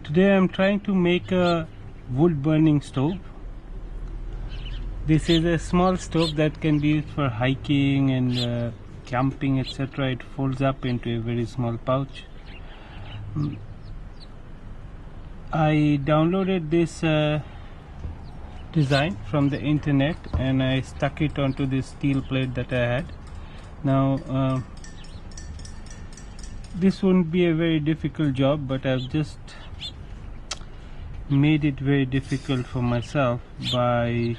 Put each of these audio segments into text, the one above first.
Today I'm trying to make a wood burning stove. This is a small stove that can be used for hiking and camping, etc. It folds up into a very small pouch. I downloaded this design from the internet and I stuck it onto this steel plate that I had. Now this wouldn't be a very difficult job, but I've just made it very difficult for myself by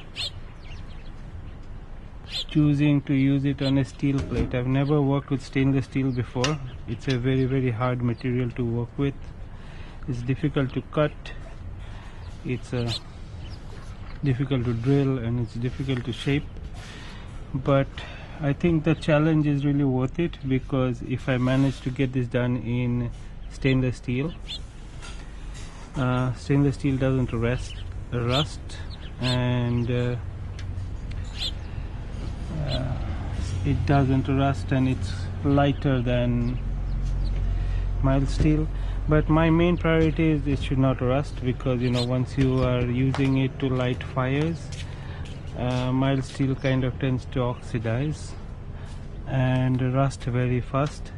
choosing to use it on a steel plate. I've never worked with stainless steel before. It's a very hard material to work with. It's difficult to cut, it's difficult to drill, and it's difficult to shape, but I think the challenge is really worth it, because if I manage to get this done in stainless steel doesn't rust, and it doesn't rust, and it's lighter than mild steel. But my main priority is it should not rust, because once you are using it to light fires, mild steel kind of tends to oxidize and rust very fast.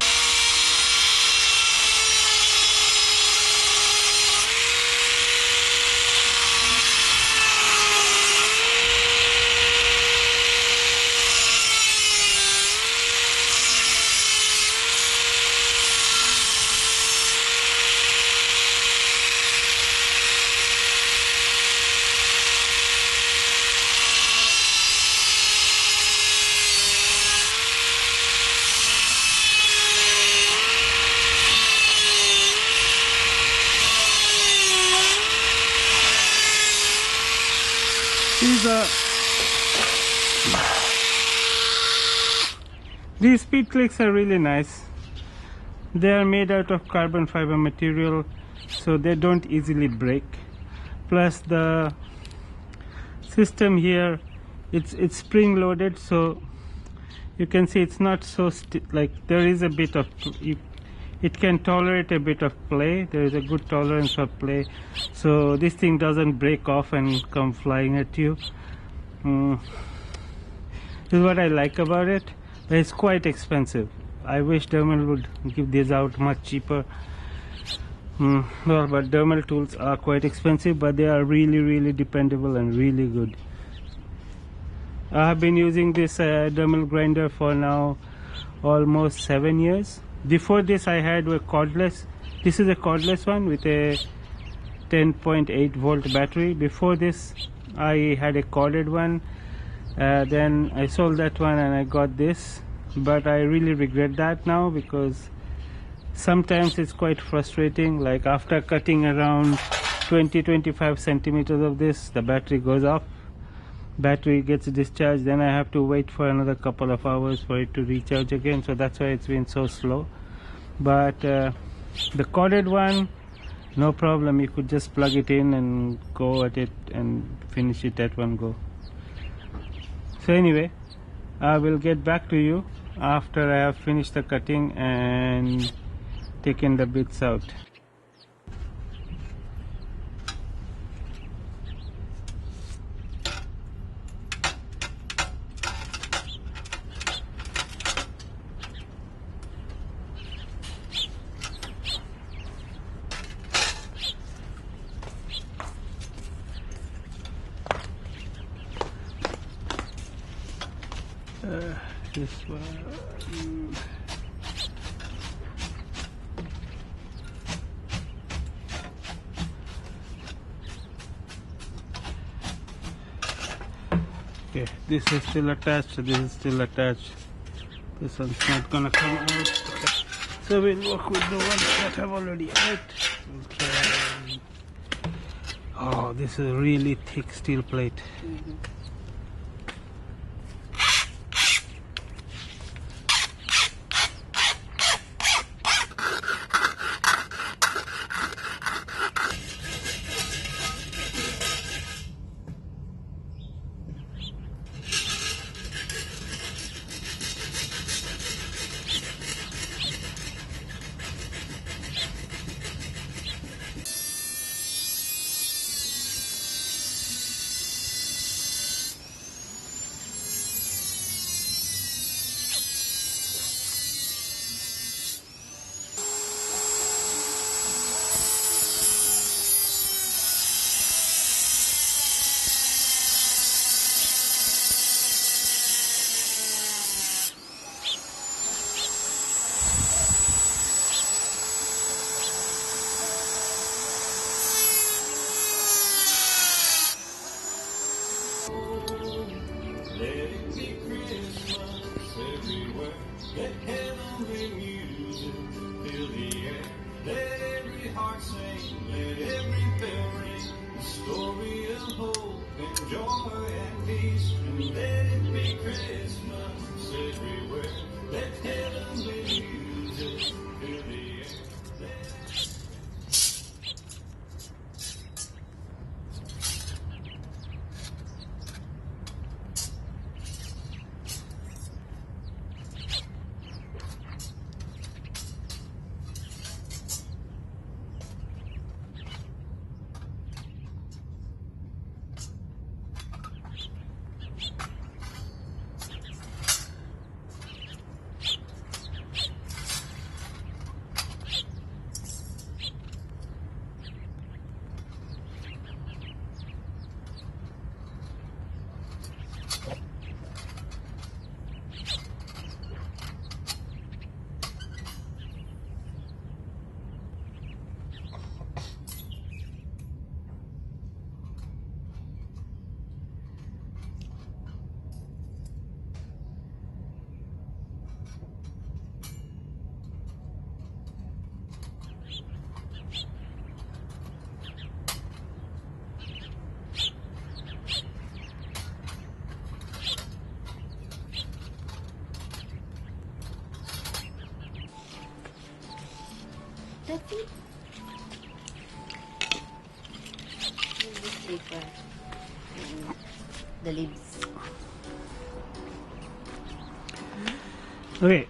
These speed clicks are really nice. They are made out of carbon fiber material, so they don't easily break. Plus the system here, it's spring loaded, so you can see it's not so like there is a bit of it can tolerate a bit of play. There is a good tolerance for play, so this thing doesn't break off and come flying at you. This is what I like about it. It's quite expensive. I wish Dermal would give these out much cheaper. Well, but Dermal tools are quite expensive, but they are really dependable and really good. I have been using this Dermal grinder for now almost 7 years. Before this I had a cordless. This is a cordless one with a 10.8 volt battery. Before this I had a corded one. Then I sold that one and I got this, but I really regret that now, because sometimes it's quite frustrating. Like after cutting around 20-25 centimeters of this, the battery goes off, battery gets discharged, then I have to wait for another couple of hours for it to recharge again, so that's why it's been so slow. But the corded one, no problem, you could just plug it in and go at it and finish it at one go. So anyway, I will get back to you after I have finished the cutting and taken the bits out. This one. Okay, this is still attached, this is still attached. This one's not gonna come out. Okay. So we'll work with the ones that have already out. We'll try. Oh, this is a really thick steel plate. Let heavenly music fill the air. Let every heart sing, let every bell ring. The story of hope and joy and peace. And let it be Christmas everywhere. Let heavenly music fill the air. That's it. This paper and the leaves. Okay.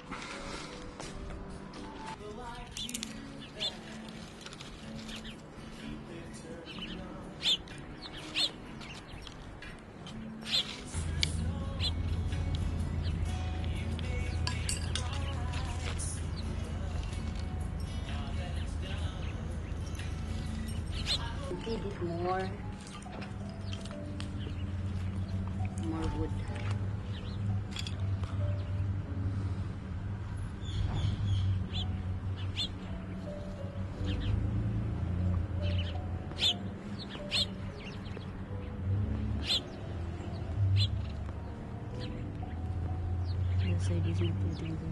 Need it more wood. The side is not putting the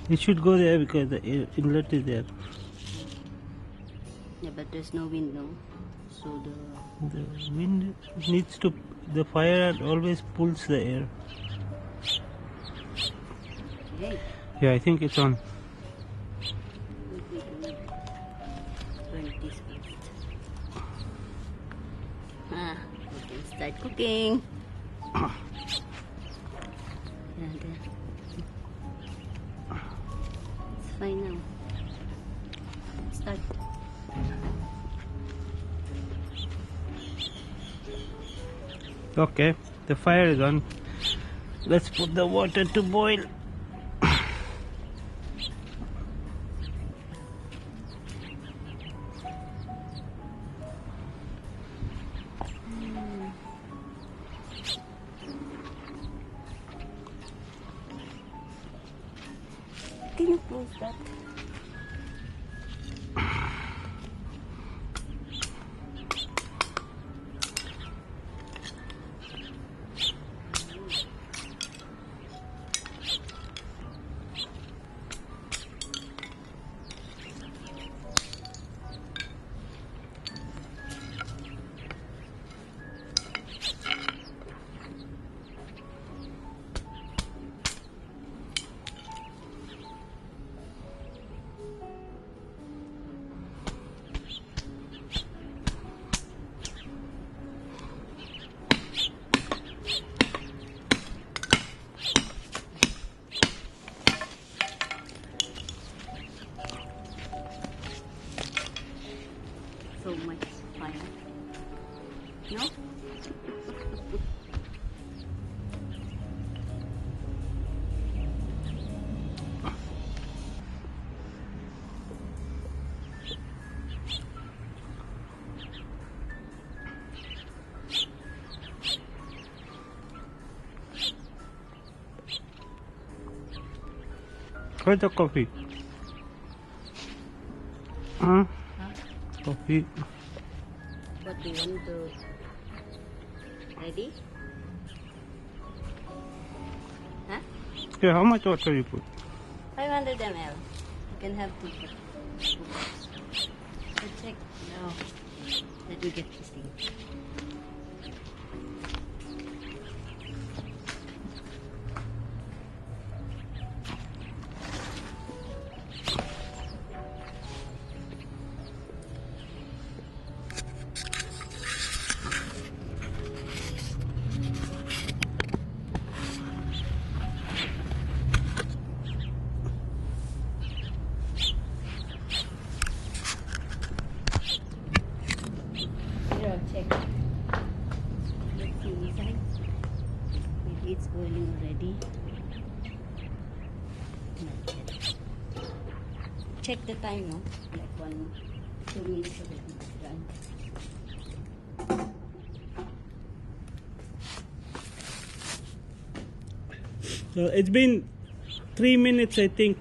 It should go there because the inlet is there. Yeah, but there's no wind, no. So The wind needs to. The fire always pulls the air. okay. Yeah, I think it's on. Burn this first. We can start cooking. And, it's fine now. Start. Okay, the fire is on. Let's put the water to boil. Can you close that? So much fire. No? Where's the coffee? Coffee. Do you want to ready? Huh? Okay, how much water you put? 500 ml. You can have 2 cups. So check now. Let me get this thing. Here, check. Let's see inside. Maybe it's boiling already. Not yet. Check the time, no? Like 2 minutes already done. So it's been 3 minutes, I think.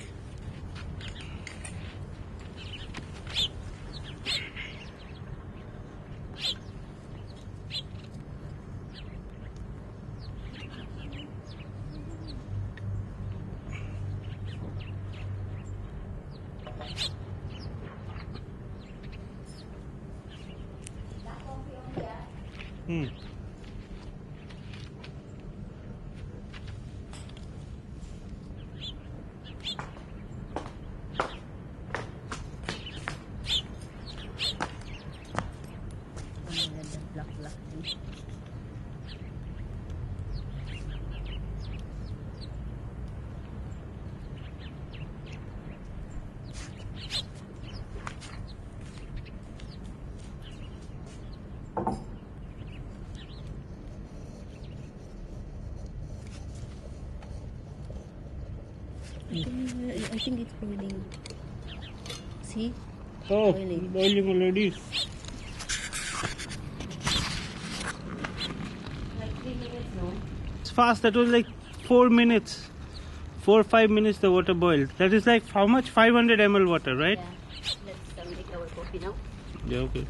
Hmm. The black thing. I think it's boiling. See? Oh, Boiling. boiling already. Like 3 minutes, no? It's fast. That was like 4 minutes. 4 or 5 minutes the water boiled. That is like how much? 500 ml water, right? Yeah. Let's make our coffee now. Yeah, okay.